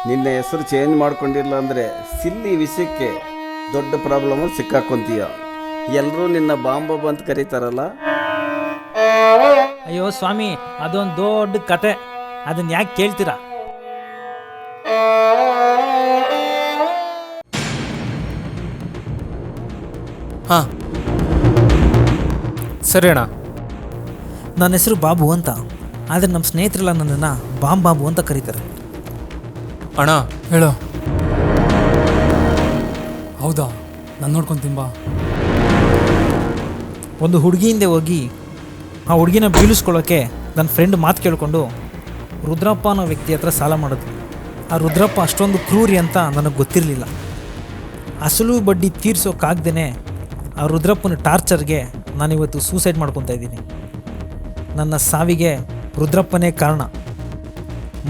ನಿನ್ನ ಹೆಸರು ಚೇಂಜ್ ಮಾಡ್ಕೊಂಡಿಲ್ಲ ಅಂದರೆ ಸಿಲ್ಲಿ ವಿಷಯಕ್ಕೆ ದೊಡ್ಡ ಪ್ರಾಬ್ಲಮ್ ಸಿಕ್ಕಾಕೊಂತೀಯ. ಎಲ್ಲರೂ ನಿನ್ನ ಬಾಂಬ ಅಂತ ಕರೀತಾರಲ್ಲ. ಅಯ್ಯೋ ಸ್ವಾಮಿ, ಅದೊಂದು ದೊಡ್ಡ ಕತೆ, ಅದನ್ನ ಯಾಕೆ ಕೇಳ್ತೀರಾ? ಹಾಂ ಸರಿ ಅಣ್ಣ. ನನ್ನ ಹೆಸರು ಬಾಬು ಅಂತ, ಆದರೆ ನಮ್ಮ ಸ್ನೇಹಿತರೆಲ್ಲ ನನ್ನನ್ನು ಬಾಬು ಅಂತ ಕರೀತಾರೆ. ಅಣ್ಣ ಹೇಳು. ಹೌದಾ, ನಾನು ನೋಡ್ಕೊತೀನಿ ಬಾ. ಒಂದು ಹುಡುಗಿ ಹಿಂದೆ ಹೋಗಿ ಆ ಹುಡುಗಿನ ಬೀಳಿಸ್ಕೊಳ್ಳೋಕ್ಕೆ ನನ್ನ ಫ್ರೆಂಡ್ ಮಾತು ಕೇಳಿಕೊಂಡು ರುದ್ರಪ್ಪ ಅನ್ನೋ ವ್ಯಕ್ತಿ ಹತ್ರ ಸಾಲ ಮಾಡಿದ್ವಿ. ಆ ರುದ್ರಪ್ಪ ಅಷ್ಟೊಂದು ಕ್ರೂರಿ ಅಂತ ನನಗೆ ಗೊತ್ತಿರಲಿಲ್ಲ. ಅಸಲು ಬಡ್ಡಿ ತೀರ್ಸೋಕ್ಕಾಗ್ದೇ ಆ ರುದ್ರಪ್ಪನ ಟಾರ್ಚರ್ಗೆ ನಾನಿವತ್ತು ಸೂಸೈಡ್ ಮಾಡ್ಕೊತಾ ಇದ್ದೀನಿ. ನನ್ನ ಸಾವಿಗೆ ರುದ್ರಪ್ಪನೇ ಕಾರಣ.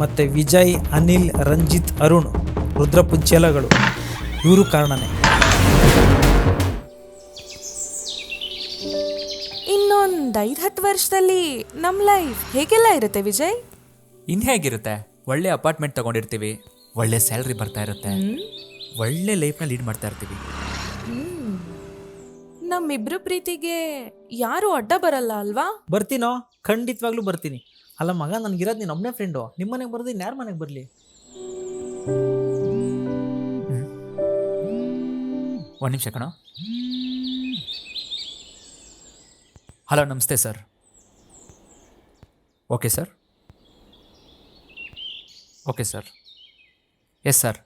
ಮತ್ತು ವಿಜಯ್, ಅನಿಲ್, ರಂಜಿತ್, ಅರುಣ್ ರುದ್ರಪ್ಪನ ಚೇಲಗಳು, ಇವರು ಕಾರಣನೇ. ಇನ್ನೊಂದು 5-10 ವರ್ಷದಲ್ಲಿ ನಮ್ಮ ಲೈಫ್ ಹೇಗೆಲ್ಲ ಇರುತ್ತೆ ವಿಜಯ್? ಇನ್ನು ಹೇಗಿರುತ್ತೆ? ಒಳ್ಳೆ ಅಪಾರ್ಟ್ಮೆಂಟ್ ತೊಗೊಂಡಿರ್ತೀವಿ, ಒಳ್ಳೆ ಸ್ಯಾಲ್ರಿ ಬರ್ತಾ ಇರುತ್ತೆ, ಒಳ್ಳೆ ಲೈಫ್ನ ಲೀಡ್ ಮಾಡ್ತಾ ಇರ್ತೀವಿ. ನಮ್ಮಿಬ್ರು ಪ್ರೀತಿಗೆ ಯಾರು ಅಡ್ಡ ಬರಲ್ಲ ಅಲ್ವಾ? ಬರ್ತೀನೋ, ಖಂಡಿತವಾಗ್ಲೂ ಬರ್ತೀನಿ. ಅಲ್ಲ ಮಗ, ನನಗಿರೋದು ನೀನು ಒಬ್ಬನೇ ಫ್ರೆಂಡು. ನಿಮ್ಮ ಮನೆಗೆ ಬರೋದು ಇನ್ಯಾರ ಮನೆಗೆ ಬರಲಿ? ಒಂದು ನಿಮಿಷ ಕಣೋ. ಹಲೋ, ನಮಸ್ತೆ sir. Okay sir, okay sir, yes sir,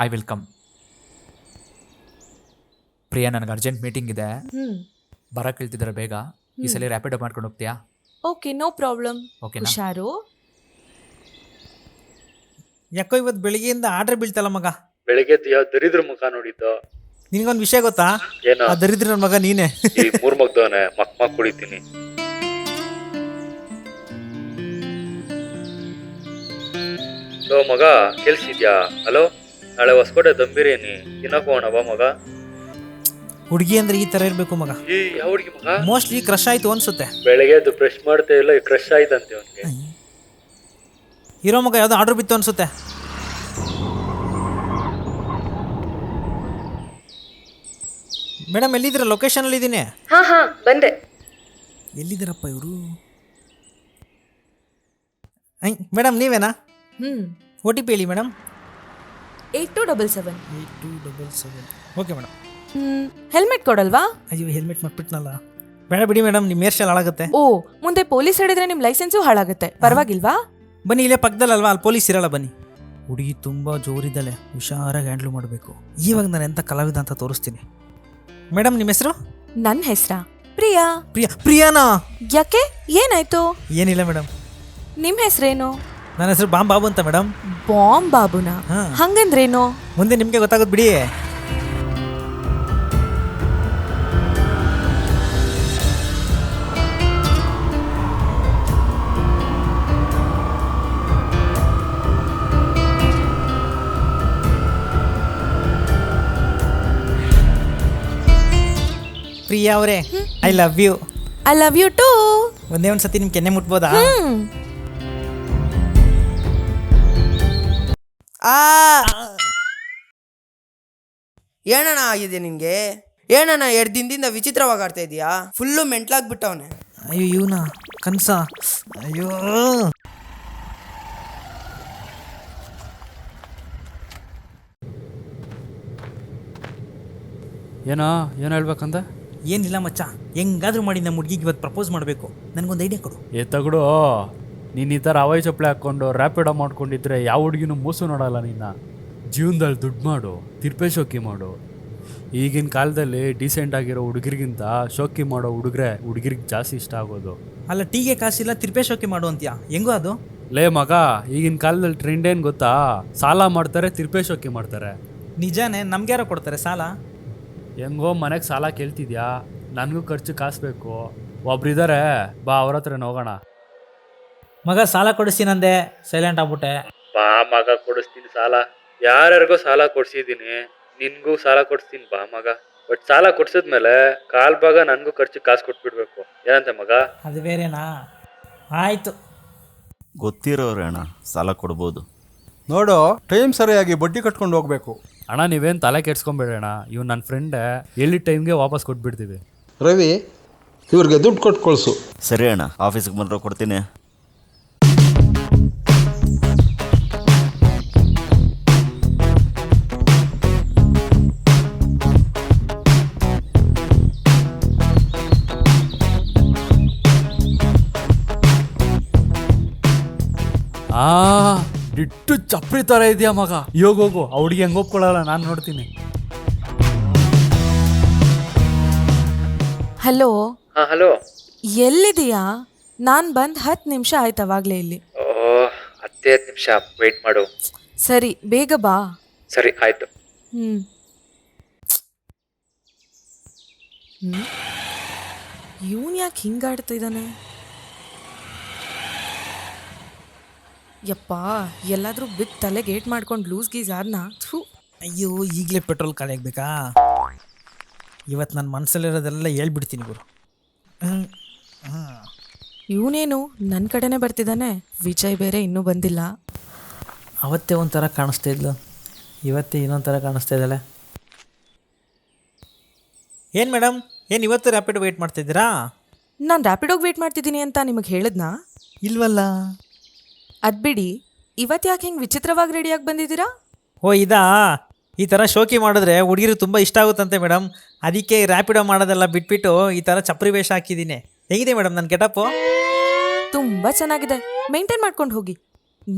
I will come. Priya, ನನಗೆ ಅರ್ಜೆಂಟ್ ಮೀಟಿಂಗ್ ಇದೆ, ಬರಕ್ಕೆ ಹೇಳ್ತಿದ್ದಾರೆ ಬೇಗ. ಈ ಸಲ ರ್ಯಾಪಿಡ್ ಮಾಡ್ಕೊಂಡು ಹೋಗ್ತೀಯಾ? Okay, no problem. ಓಕೆನಾ? ಹುಷಾರು. ಯಾಕೋ ಇವತ್ತು ಬೆಳಿಗ್ಗೆಯಿಂದ ಆರ್ಡ್ರ್ ಬೀಳ್ತಲ್ಲ ಮಗ. ಬೆಳಿಗ್ಗೆ ದರಿದ್ರ ಮುಖ ನೋಡಿದ್ದು. ನಿನಗೊಂದು ವಿಷಯ ಗೊತ್ತಾ? ಏನೋ ಆ ದರಿದ್ರ ನನ್ನ ಮಗ ನೀನೇ. ಈ 3 ಮಗ್ದವನೆ ಮಕ್ ಕುಡಿತೀನಿ. ಲೋ ಮಗ, ಕೆಲ್ಸಿದ್ಯಾ? ಹಲೋ, ನಾಳೆ ಹೊಸಕೋಟೆ ದಮ್ ಬಿರಿಯಾನಿ ತಿನ್ನಕ್ ಹೋಗೋಣ ಬಾ ಮಗ. ಹುಡುಗಿ ಅಂದ್ರೆ ಈ ತರ ಇರ್ಬೇಕು ಮಗ. ಈ ಯಾವ ಹುಡುಗಿ ಮಗ? ಮೋಸ್ಟ್ಲಿ ಕ್ರಶ್ ಆಯ್ತು ಅನ್ಸುತ್ತೆ. ಬೆಳಗ್ಗೆ ಎದ್ದು ಬ್ರಷ್ ಮಾಡ್ತಾ ಇಲ್ಲ, ಕ್ರಶ್ ಆಯ್ತಂತೆ ಅವನಿಗೆ. ಇರೋ ಮಗ ಯಾವ್ದೋ ಆರ್ಡರ್ ಬಿತ್ತು ಅನ್ಸುತ್ತೆ. ಮೇಡಮ್ ಎಲ್ಲಿದ್ದೀರಾ? ಲೊಕೇಶನ್ ಅಲ್ಲಿ ಇದ್ದೀನಿ. ಹಾ ಬಂದೆ. ಎಲ್ಲಿದ್ದೀರಪ್ಪ ಇವರು? ಮೇಡಮ್ ನೀವೇನಾ? OTP ಹೇಳಿ ಮೇಡಮ್. 8277. 8277. Okay madam. ಹೆಲ್ಮೆಟ್ ಕೊಡಲ್ವಾ? ಅಯ್ಯೋ, ಹೆಲ್ಮೆಟ್ ಮಟ್ಬಿಟ್ನಲ್ಲ. ಬೇಡ ಬಿಡಿ ಮೇಡಮ್, ನಿಮ್ಮ ಹೇರ್ ಸ್ಟೈಲ್ ಹಾಳಾಗುತ್ತೆ. ಓ, ಮುಂದೆ ಪೊಲೀಸ್ ಹಿಡಿದ್ರೆ ನಿಮ್ ಲೈಸೆನ್ಸು ಹಾಳಾಗುತ್ತೆ. ಪರವಾಗಿಲ್ವಾ? ಬನ್ನಿ, ಇಲ್ಲೇ ಪಕ್ಕದಲ್ಲಲ್ವಾ, ಅಲ್ಲಿ ಪೊಲೀಸ್ ಇರಲ್ಲ. ಬನ್ನಿ. ಹುಡುಗಿ ತುಂಬ ಜೋರಿದ್ದಾಳೆ, ಹುಷಾರಾಗಿ ಹ್ಯಾಂಡ್ಲ್ ಮಾಡಬೇಕು. ಇವಾಗ ನಾನು ಎಂಥ ಕಲಾವಿದ ಅಂತ ತೋರಿಸ್ತೀನಿ. ಮೇಡಮ್ ನಿಮ್ಮ ಹೆಸರು? ನನ್ನ ಹೆಸರಾ ಪ್ರಿಯಾ. ಪ್ರಿಯಾನಾ? ಯಾಕೆ, ಏನಾಯ್ತು? ಏನಿಲ್ಲ ಮೇಡಮ್. ನಿಮ್ ಹೆಸರೇನು? ನನ್ನ ಹೆಸರು ಬಾಬು ಅಂತ ಮೇಡಮ್. ಬಾಂಬ್ ಬಾಬುನಾ? ಹಂಗಂದ್ರೇನು? ಮುಂದೆ ನಿಮಗೆ ಗೊತ್ತಾಗೋದು ಬಿಡಿ. ಪ್ರಿಯಾ ಅವರೇ, I love you. I love you too. ಒಂದೇ ಒಂದು ಸತಿ ನಿಮ್ ಕೆನ್ನೆ ಮುಟ್ಬೋದಾ? ಏನಣ್ಣ ಆಗಿದೆ ನಿನ್ಗೆ? ಏನಣ್ಣ 2 ದಿನದಿಂದ ವಿಚಿತ್ರವಾಗಿ ಆಡ್ತಾ ಇದೀಯಾ? ಫುಲ್ಲು ಮೆಂಟ್ಲಾಗ್ಬಿಟ್ಟವನೆ. ಅಯ್ಯೋ, ಇವನ ಕನ್ಸ. ಅಯ್ಯೋ, ಏನೋ ಹೇಳ್ಬೇಕಂದ? ಏನಿಲ್ಲ ಮಚ್ಚ, ಹೆಂಗಾದ್ರೂ ಮಾಡಿ ನಮ್ಮ ಹುಡುಗಿಗೆ ಇವತ್ತು ಪ್ರಪೋಸ್ ಮಾಡಬೇಕು. ನನಗೊಂದು ಐಡಿಯಾ ಕೊಡು. ತಗಡು, ನೀನು ಈ ಥರ ಹವಾಯಿ ಚಪ್ಪಳೆ ಹಾಕ್ಕೊಂಡು ರ್ಯಾಪಿಡೋ ಮಾಡ್ಕೊಂಡಿದ್ರೆ ಯಾವ ಹುಡುಗಿನೂ ಮೂಸು ನೋಡಲ್ಲ. ನಿನ್ನ ಜೀವನದಲ್ಲಿ ದುಡ್ಡು ಮಾಡು, ತಿರ್ಪೆ ಶೋಕಿ ಮಾಡು. ಈಗಿನ ಕಾಲದಲ್ಲಿ ಡೀಸೆಂಟ್ ಆಗಿರೋ ಹುಡುಗರಿಗಿಂತ ಶೋಕಿ ಮಾಡೋ ಹುಡುಗಿರಿಗೆ ಜಾಸ್ತಿ ಇಷ್ಟ ಆಗೋದು. ಅಲ್ಲ, ಟೀಗೆ ಕಾಸಿಲ್ಲ, ತಿರ್ಪೆ ಶೋಕಿ ಮಾಡು ಅಂತೀಯಾ? ಹೆಂಗೋ ಅದು? ಲೇ ಮಗ, ಈಗಿನ ಕಾಲದಲ್ಲಿ ಟ್ರೆಂಡ್ ಏನು ಗೊತ್ತಾ? ಸಾಲ ಮಾಡ್ತಾರೆ, ತಿರ್ಪೆ ಶೋಕಿ ಮಾಡ್ತಾರೆ. ನಿಜಾನೇ, ನಮ್ಗೆ ಯಾರೋ ಕೊಡ್ತಾರೆ ಸಾಲ? ಹೆಂಗೋ ಮನೆಗೆ ಸಾಲ ಕೇಳ್ತಿದ್ಯಾ? ನನಗೂ ಖರ್ಚು ಕಾಸು ಬೇಕು. ಒಬ್ರಿದ್ದಾರೆ, ಬಾ ಅವ್ರ ಹತ್ರನೇ ಹೋಗೋಣ. ಮಗ ಸಾಲ ಕೊಡಿಸ್ತೀನಂದೆ, ಸೈಲೆಂಟ್ ಆಗ್ಬಿಟ್ಟೆ. ಬಾ ಮಗ, ಕೊಡಿಸ್ತೀನಿ ಸಾಲ. ಯಾರ್ಯಾರಿಗೋ ಸಾಲ ಕೊಡ್ಸಿದ್ದೀನಿ, ನಿನ್ಗೂ ಸಾಲ ಕೊಡಿಸ್ತೀನಿ ಬಾ ಮಗ. ಬಟ್ ಸಾಲ ಕೊಡ್ಸಿದ್ಮೇಲೆ ಕಾಲ್ ಭಾಗ ನನಗೂ ಖರ್ಚು ಕಾಸು ಕೊಟ್ಬಿಡ್ಬೇಕು. ಏನಂತೆ ಮಗ? ಅದು ಬೇರೆನಾ? ಆಯ್ತು. ಗೊತ್ತಿರೋರೇ ಅಣ್ಣ ಸಾಲ ಕೊಡ್ಬೋದು. ನೋಡು ಟೈಮ್ ಸರಿಯಾಗಿ ಬಡ್ಡಿ ಕಟ್ಕೊಂಡು ಹೋಗ್ಬೇಕು. ಅಣ್ಣ ನೀವೇನು ತಲೆ ಕೆಡ್ಸ್ಕೊಂಬೇಡಣ್ಣ, ಇವ್ ನನ್ನ ಫ್ರೆಂಡೇ, ಹೇಳಿದ ಟೈಮ್ಗೆ ವಾಪಸ್ ಕೊಟ್ಬಿಡ್ತೀವಿ. ರವಿ, ಇವ್ರಿಗೆ ದುಡ್ಡು ಕೊಟ್ಟು ಕಳಿಸು. ಸರಿ ಅಣ್ಣ, ಆಫೀಸ್ಗೆ ಬಂದ್ರೆ ಕೊಡ್ತೀನಿ. ಇಟ್ಟು ಚಪ್ರಿ ಥರ ಇದೆಯಾ ಮಗ. ಇವಾಗ ಹೋಗು, ಆ ಹುಡುಗಿ ಹೆಂಗೆ ಒಪ್ಕೊಳ್ಳಲ್ಲ, ನಾನು ನೋಡ್ತೀನಿ. ಹಲೋ, ಹಾಂ ಹಲೋ. ಎಲ್ಲಿದೀಯಾ? ನಾನು ಬಂದು 10 ನಿಮಿಷ ಆಯ್ತು ಅವಾಗಲೇ ಇಲ್ಲಿ. ಓ 10 ನಿಮಿಷ ವೆಯ್ಟ್ ಮಾಡು. ಸರಿ, ಬೇಗ ಬಾ. ಸರಿ ಆಯಿತು. ಇವನು ಯಾಕೆ ಹಿಂಗಾಡ್ತಿದ್ದಾನೆ? ಯಪ್ಪ, ಎಲ್ಲಾದರೂ ಬಿದ್ದು ತಲೆಗೆ ಏಟ್ ಮಾಡ್ಕೊಂಡು ಲೂಸ್ ಗೀಸ್ ಆದ್ನ. ಥೂ. ಅಯ್ಯೋ, ಈಗಲೇ ಪೆಟ್ರೋಲ್ ಖಾಲಿ ಆಗಬೇಕಾ? ಇವತ್ತು ನನ್ನ ಮನಸ್ಸಲ್ಲಿರೋದೆಲ್ಲ ಹೇಳ್ಬಿಡ್ತೀನಿ ಗುರು. ಇವನೇನು ನನ್ನ ಕಡೆನೇ ಬರ್ತಿದ್ದಾನೆ. ವಿಜಯ್ ಬೇರೆ ಇನ್ನೂ ಬಂದಿಲ್ಲ. ಅವತ್ತೇ ಒಂಥರ ಕಾಣಿಸ್ತಾ ಇದ್ಲು, ಇವತ್ತೇ ಇನ್ನೊಂದು ಥರ ಕಾಣಿಸ್ತಾ ಇದ್ದಾಳೆ. ಏನು ಮೇಡಮ್, ಏನು ಇವತ್ತು ರ್ಯಾಪಿಡ್ ವೆಯ್ಟ್ ಮಾಡ್ತಿದ್ದೀರಾ? ನಾನು ರ್ಯಾಪಿಡೋಗಿ ವೇಟ್ ಮಾಡ್ತಿದ್ದೀನಿ ಅಂತ ನಿಮಗೆ ಹೇಳಿದ್ನಾ? ಇಲ್ವಲ್ಲ. ಅದು ಬಿಡಿ, ಇವತ್ತು ಯಾಕೆ ಹಿಂಗೆ ವಿಚಿತ್ರವಾಗಿ ರೆಡಿಯಾಗಿ ಬಂದಿದ್ದೀರಾ? ಓ ಇದಾ, ಈ ಥರ ಶೋಕಿ ಮಾಡಿದ್ರೆ ಹುಡುಗಿರು ತುಂಬ ಇಷ್ಟ ಆಗುತ್ತಂತೆ ಮೇಡಮ್. ಅದಕ್ಕೆ ರ್ಯಾಪಿಡೋ ಮಾಡೋದೆಲ್ಲ ಬಿಟ್ಬಿಟ್ಟು ಈ ಥರ ಚಪ್ರಿ ವೇಷ ಹಾಕಿದ್ದೀನಿ. ಹೇಗಿದೆ ಮೇಡಮ್ ನನ್ನ ಗೆಟಪ್ಪು? ತುಂಬ ಚೆನ್ನಾಗಿದೆ. ಮೇಂಟೈನ್ ಮಾಡ್ಕೊಂಡು ಹೋಗಿ.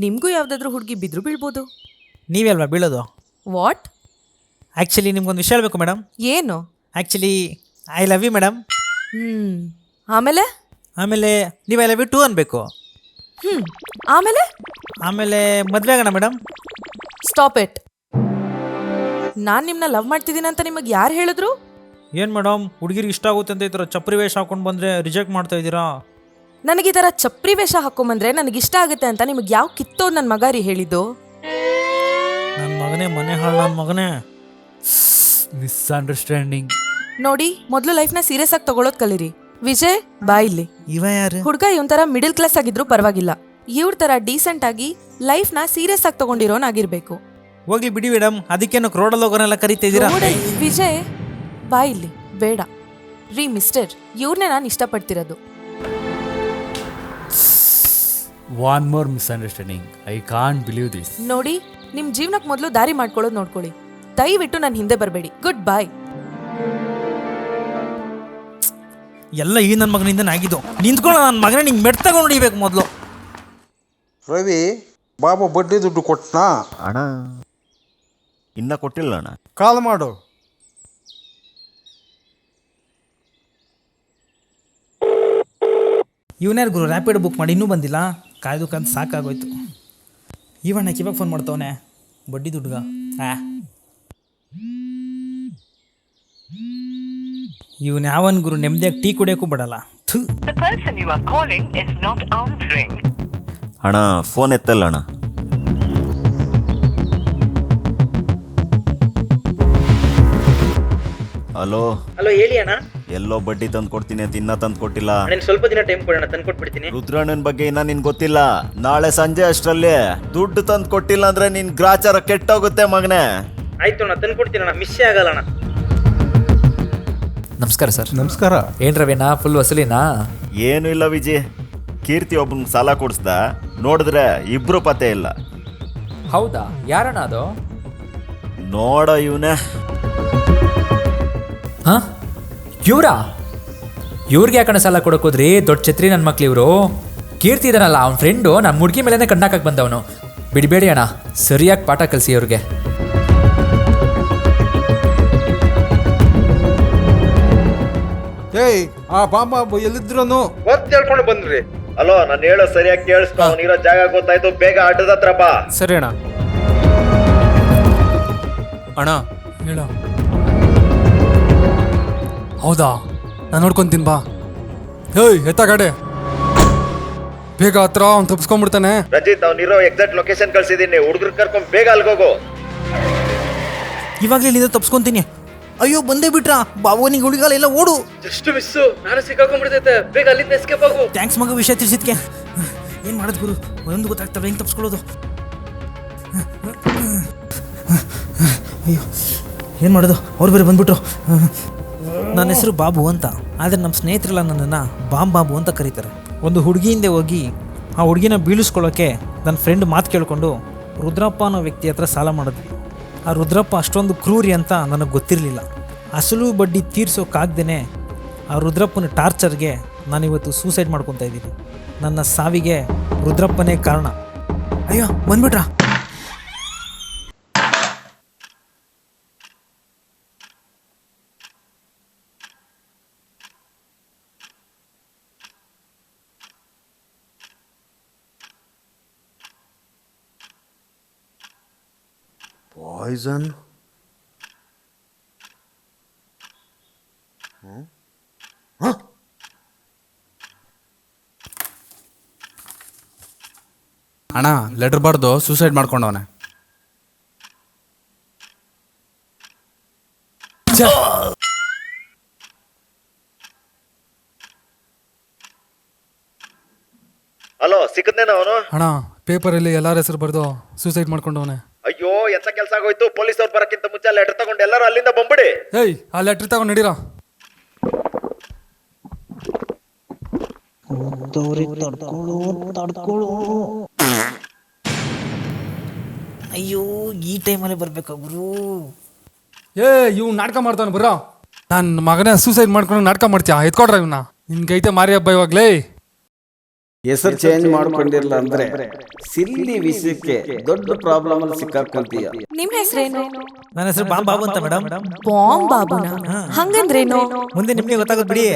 ನಿಮಗೂ ಯಾವುದಾದ್ರೂ ಹುಡುಗಿ ಬಿದ್ದರೂ ಬೀಳ್ಬೋದು. ನೀವೇ ಅಲ್ವಾ ಬೀಳೋದು? ವಾಟ್? ಆ್ಯಕ್ಚುಲಿ ನಿಮ್ಗೊಂದು ವಿಷಯ ಹೇಳಬೇಕು ಮೇಡಮ್. ಏನು? Actually I love you madam. ಆಮೇಲೆ ನೀವು ಐ ಲವ್ ಯು ಟು ಅನ್ಬೇಕು. ಆಮೇಲೆ ಮದುವೆ ಆಗೋಣ ಮೇಡಮ್. Stop it. ನಾನು ನಿಮ್ಮನ್ನ ಲವ್ ಮಾಡ್ತಿದ್ದೀನಿ ಅಂತ ನಿಮಗೆ ಯಾರು ಹೇಳಿದ್ರು? ಏನು ಮೇಡಮ್, ಹುಡುಗಿರಿಗೆ ಇಷ್ಟ ಆಗುತ್ತೆ ಅಂತ ಈ ಥರ ಚಪ್ರಿ ವೇಷ ಹಾಕೊಂಡು ಬಂದರೆ ರಿಜೆಕ್ಟ್ ಮಾಡ್ತಾ ಇದ್ದೀರಾ? ನನಗೆ ಈ ಥರ ಚಪ್ರಿ ವೇಷ ಹಾಕೊಂಬಂದ್ರೆ ನನಗೆ ಇಷ್ಟ ಆಗುತ್ತೆ ಅಂತ ನಿಮಗೆ ಯಾವ ಕಿತ್ತೋದು ನನ್ನ ಮಗ ರೀ ಹೇಳಿದ್ದು? ನನ್ನ ಮಗನೇ, ಮನೆ ಹಾಳು ನನ್ನ ಮಗನೇ. ಮಿಸ್ಅಂಡರ್ಸ್ಟ್ಯಾಂಡಿಂಗ್. ನೋಡಿ, ಮೊದಲು ಲೈಫ್ನ ಸೀರಿಯಸ್ ಆಗಿ ತಗೊಳ್ಳೋದು ಕಲೀರಿ. ವಿಜಯ್, ಬಾ ಇಲ್ಲಿ. ಇವ ಯಾರು? ಹುಡುಗ ಇವನ್ ಥರ ಮಿಡಿಲ್ ಕ್ಲಾಸ್ ಆಗಿದ್ರು ಪರವಾಗಿಲ್ಲ. ಇವ್ರ ಥರ ಡೀಸೆಂಟ್ ಆಗಿ ಲೈಫ್ನ ಸೀರಿಯಸ್ ಆಗಿ ತಗೊಂಡಿರೋನಾಗಿರ್ಬೇಕು. ಹೋಗ್ಲಿ ಬಿಡಿ ಮೇಡಮ್, ಅದಕ್ಕೇನು ರೋಡಲ್ಲಿ ಹೋಗೋನೆಲ್ಲ ಕರಿತಾ ಇದ್ದೀರಾ? ವಿಜಯ್, ಬಾ ಇಲ್ಲಿ. ಬೇಡ ರೀ ಮಿಸ್ಟರ್, ಇವ್ರನ್ನೇ ನಾನು ಇಷ್ಟಪಡ್ತಿರೋದು. One more misunderstanding. I can't believe this. ನೋಡಿ, ನಿಮ್ಮ ಜೀವನಕ್ಕೆ ಮೊದಲು ದಾರಿ ಮಾಡ್ಕೊಳ್ಳೋದು ನೋಡ್ಕೊಳ್ಳಿ. ದಯವಿಟ್ಟು ನನ್ನ ಹಿಂದೆ ಬರಬೇಡಿ. ಗುಡ್ ಬಾಯ್. ಎಲ್ಲ ಈ ನನ್ನ ಮಗನಿಂದನೇ ಆಗಿದ್ದು. ನಿಂತ್ಕೊಳ್ಳೋ ನನ್ನ ಮಗನೇ, ನಿಂಗೆ ಮೆಟ್ ತಗೊಂಡು ಹೊಡಿಬೇಕು ಮೊದಲು. ರವಿ, ಬಾಬಾ ಬಡ್ಡಿ ದುಡ್ಡು ಕೊಟ್ಟನಾ? ಅಣ್ಣ ಇನ್ನೂ ಕೊಟ್ಟಿಲ್ಲ ಅಣ್ಣ. ಕಾಲ್ ಮಾಡು. ಇವನ್ಯಾರು ಗುರು ರ್ಯಾಪಿಡ್ ಬುಕ್ ಮಾಡಿ ಇನ್ನೂ ಬಂದಿಲ್ಲ? ಕಾಯ್ದು ಕಂತ ಸಾಕಾಗೋಯ್ತು. ಇವಣ್ಣ ಇವಾಗ ಫೋನ್ ಮಾಡ್ತವನೆ, ಬಡ್ಡಿ ದುಡ್ಡುಗ. ಇವನು ಯಾವನ್ ಗುರು ನೆಮ್ಮದಿಯಾಗಿ ಟೀ ಕುಡಿಯೋಕ್ಕೂ ಬಿಡಲ್ಲ. ಅಣ್ಣ ಫೋನ್ ಎತ್ತಲ್ಲ ಅಣ್ಣ. ಹಲೋ ಹಲೋ, ಹೇಳಿ ಅಣ್ಣ. ಎಲ್ಲೋ ಬಡ್ಡಿ ತಂದು ಕೊಡ್ತೀನಿ ಅಂತ ಇನ್ನೂ ತಂದು ಕೊಟ್ಟಿಲ್ಲ. ನಾನು ಸ್ವಲ್ಪ ದಿನ ಟೈಮ್ ಕೊಡೋಣ, ತಂದು ಕೊಟ್ಬಿಡ್ತೀನಿ. ರುದ್ರಣ್ಣನ ಬಗ್ಗೆ ಇನ್ನ ನಿನ್ ಗೊತ್ತಿಲ್ಲ. ನಾಳೆ ಸಂಜೆ ಅಷ್ಟರಲ್ಲಿ ದುಡ್ಡು ತಂದು ಕೊಟ್ಟಿಲ್ಲ ಅಂದ್ರೆ ನಿನ್ ಗ್ರಾಚಾರ ಕೆಟ್ಟೋಗುತ್ತೆ ಮಗನೇ. ಆಯ್ತು ಅಣ್ಣ, ತಂದು ಕೊಡ್ತೀನಿ ಅಣ್ಣ, ಮಿಸ್ ಆಗಲ್ಲ ಅಣ್ಣ. ನಮಸ್ಕಾರ ಸರ್. ನಮಸ್ಕಾರ. ಏನು ರವಿನಾ, ಫುಲ್ ವಸೂಲಿನಾ? ಏನು ಇಲ್ಲ ವಿಜಯ್, ಕೀರ್ತಿ ಒಬ್ಬನಿಗೆ ಸಾಲ ಕೊಡಿಸ್ದ, ನೋಡಿದ್ರೆ ಇಬ್ರು ಪತ್ತೆ ಇಲ್ಲ. ಹೌದಾ? ಯಾರಣ್ಣ ಅದು? ನೋಡ ಇವನೇ. ಹಾಂ, ಇವ್ರಿಗೆ ಯಾಕಣ್ಣ ಸಾಲ ಕೊಡೋಕೋದ್ರಿ? ದೊಡ್ಡ ಛತ್ರಿ ನನ್ನ ಮಕ್ಳು ಇವರು. ಕೀರ್ತಿ ಇದಾನಲ್ಲ, ಅವ್ನ ಫ್ರೆಂಡು ನಮ್ಮ ಹುಡುಗಿ ಮೇಲೇ ಕಣ್ಣಾಕಕ್ಕೆ ಬಂದವನು. ಬಿಡಬೇಡಿ ಅಣ್ಣ, ಸರಿಯಾಗಿ ಪಾಠ ಕಲಿಸಿ ಅವ್ರಿಗೆ. ಏಯ್, ಆ ಬಾಬಾ ಎಲ್ಲಿದ್ರನು ಹೇಳ್ಕೊಂಡು ಬಂದ್ರಿ. ಹಲೋ, ನಾನು ಹೇಳೋ ಸರಿಯಾಗಿ ಕೇಳಿಸ್ಕೊ. ಅವನಿರೋ ಜಾಗ ಗೊತ್ತಾಯ್ತು, ಬೇಗ ಆಟದ ಹತ್ರ ಬಾ. ಸರಿ ಅಣ್ಣ. ಅಣ್ಣ ಹೇಳ. ಹೌದಾ? ನಾನು ನೋಡ್ಕೊಂತೀನಿ ಬಾ. ಏಯ್ ಎತ್ತ ಗಾಡೆ, ಬೇಗ ಹತ್ರ ಅವ್ನು ತಪ್ಪಿಸ್ಕೊಂಡ್ಬಿಡ್ತಾನೆ. ರಜಿತ್, ಅವನಿರೋ ಎಕ್ಸಾಕ್ಟ್ ಲೊಕೇಶನ್ ಕಳ್ಸಿದೀನಿ, ಹುಡುಗರು ಕರ್ಕೊಂಡ್ ಬೇಗ ಅಲ್ಗೋಗು. ಇವಾಗಲೇ ಇಲ್ಲಿಂದ ತಪ್ಸ್ಕೊಂತೀನಿ. ಅಯ್ಯೋ ಬಂದೇ ಬಿಟ್ರಾ ಬಾಬುನಿಗೆ ಹುಡುಗಾಲ ಎಲ್ಲ ಓಡು. ಜಸ್ಟ್ ಮಿಸ್ಸು, ನಾನು ಸಿಕ್ಕಾಕೊಂಡ್ಬಿಡ್ತೈತೆ. ಬೇಗ ಅಲ್ಲಿಂದ ಎಸ್ಕೇಪ್ ಆಗು. ಥ್ಯಾಂಕ್ಸ್ ಮಗ ವಿಷಯ ತಿಳಿಸಿದ್ಕೆ. ಏನು ಮಾಡೋದು ಗುರು, ಒಂದು ಗೊತ್ತಾಗ್ತವೆ ಹೆಂಗೆ ತಪ್ಸ್ಕೊಳ್ಳೋದು. ಅಯ್ಯೋ ಏನು ಮಾಡೋದು ಅವ್ರು ಬೇರೆ ಬಂದ್ಬಿಟ್ರು. ನನ್ನ ಹೆಸರು ಬಾಬು ಅಂತ, ಆದರೆ ನಮ್ಮ ಸ್ನೇಹಿತರೆಲ್ಲ ನನ್ನನ್ನು ಬಾಬು ಅಂತ ಕರೀತಾರೆ. ಒಂದು ಹುಡುಗಿ ಹಿಂದೆ ಹೋಗಿ ಆ ಹುಡುಗಿನ ಬೀಳಿಸ್ಕೊಳ್ಳೋಕ್ಕೆ ನನ್ನ ಫ್ರೆಂಡ್ ಮಾತು ಕೇಳಿಕೊಂಡು ರುದ್ರಪ್ಪ ಅನ್ನೋ ವ್ಯಕ್ತಿ ಹತ್ರ ಸಾಲ ಮಾಡಿದ್ವಿ. ಆ ರುದ್ರಪ್ಪ ಅಷ್ಟೊಂದು ಕ್ರೂರಿ ಅಂತ ನನಗೆ ಗೊತ್ತಿರಲಿಲ್ಲ. ಅಸಲು ಬಡ್ಡಿ ತೀರ್ಸೋಕ್ಕಾಗ್ದೇ ಆ ರುದ್ರಪ್ಪನ ಟಾರ್ಚರ್ಗೆ ನಾನಿವತ್ತು ಸೂಸೈಡ್ ಮಾಡ್ಕೊತಾ ಇದ್ದೀನಿ. ನನ್ನ ಸಾವಿಗೆ ರುದ್ರಪ್ಪನೇ ಕಾರಣ. ಅಯ್ಯೋ ಬಂದ್ಬಿಟ್ರಾ? ಪಾಯ್ಸನ್? ಅಣ್ಣ ಲೆಟರ್ ಬರ್ದು ಸೂಸೈಡ್ ಮಾಡ್ಕೊಂಡವನೆ. ಹಲೋ, ಸಿಕ್ಕದ್ನೇನ ಅವನು? ಅಣ್ಣ ಪೇಪರಲ್ಲಿ ಎಲ್ಲರ ಹೆಸರು ಬರೆದು ಸೂಸೈಡ್ ಮಾಡ್ಕೊಂಡವನೆ. ಅಯ್ಯೋ, ಎಂತ ಕೆಲಸ ಆಗೋಯ್ತು. ಪೊಲೀಸ್ ಅವ್ರು ಬರಕ್ಕಿಂತ ಮುಂಚೆ ಲೆಟರ್ ತಗೊಂಡು ಎಲ್ಲರೂ ಅಲ್ಲಿಂದ ಬಂದ್ಬಿಡಿ. ಏಯ್ ಆ ಲೆಟ್ರ್ ತಗೊಂಡು ನಡೀರಾ. ಅಯ್ಯೋ ಈ ಟೈಮಲ್ಲಿ ಬರಬೇಕಾ ಗುರು? ಇವ್ ನಾಟಕ ಮಾಡ್ತಾನೆ ಬರೋ. ನನ್ನ ಮಗನೇ ಸೂಸೈಡ್ ಮಾಡ್ಕೊಂಡು ನಾಟಕ ಮಾಡ್ತೀಯಾ? ಎತ್ಕೊಡ್ರ ಇವನ್ನ. ನಿನ್ಗೈತೆ ಮಾರಿ ಹಬ್ಬ ಇವಾಗ್ಲೇ. ಹೆಸರು ಚೇಂಜ್ ಮಾಡ್ಕೊಂಡಿಲ್ಲ ಅಂದ್ರೆ ಸಿಲ್ಲಿ ವಿಷಯಕ್ಕೆ ದೊಡ್ಡ ಪ್ರಾಬ್ಲಮ್ ಅಲ್ಲಿ ಸಿಕ್ಕಾಕೊಂತೀಯ. ನಿಮ್ ಹೆಸರೇನು? ನನ್ನ ಹೆಸರು ಬಾಬು ಅಂತ ಮೇಡಮ್. ಬಾಂಬ್ ಬಾಬುನಾ? ಹಂಗಂದ್ರೇನು? ಮುಂದೆ ನಿಮಗೆ ಗೊತ್ತಾಗೋದು ಬಿಡಿ.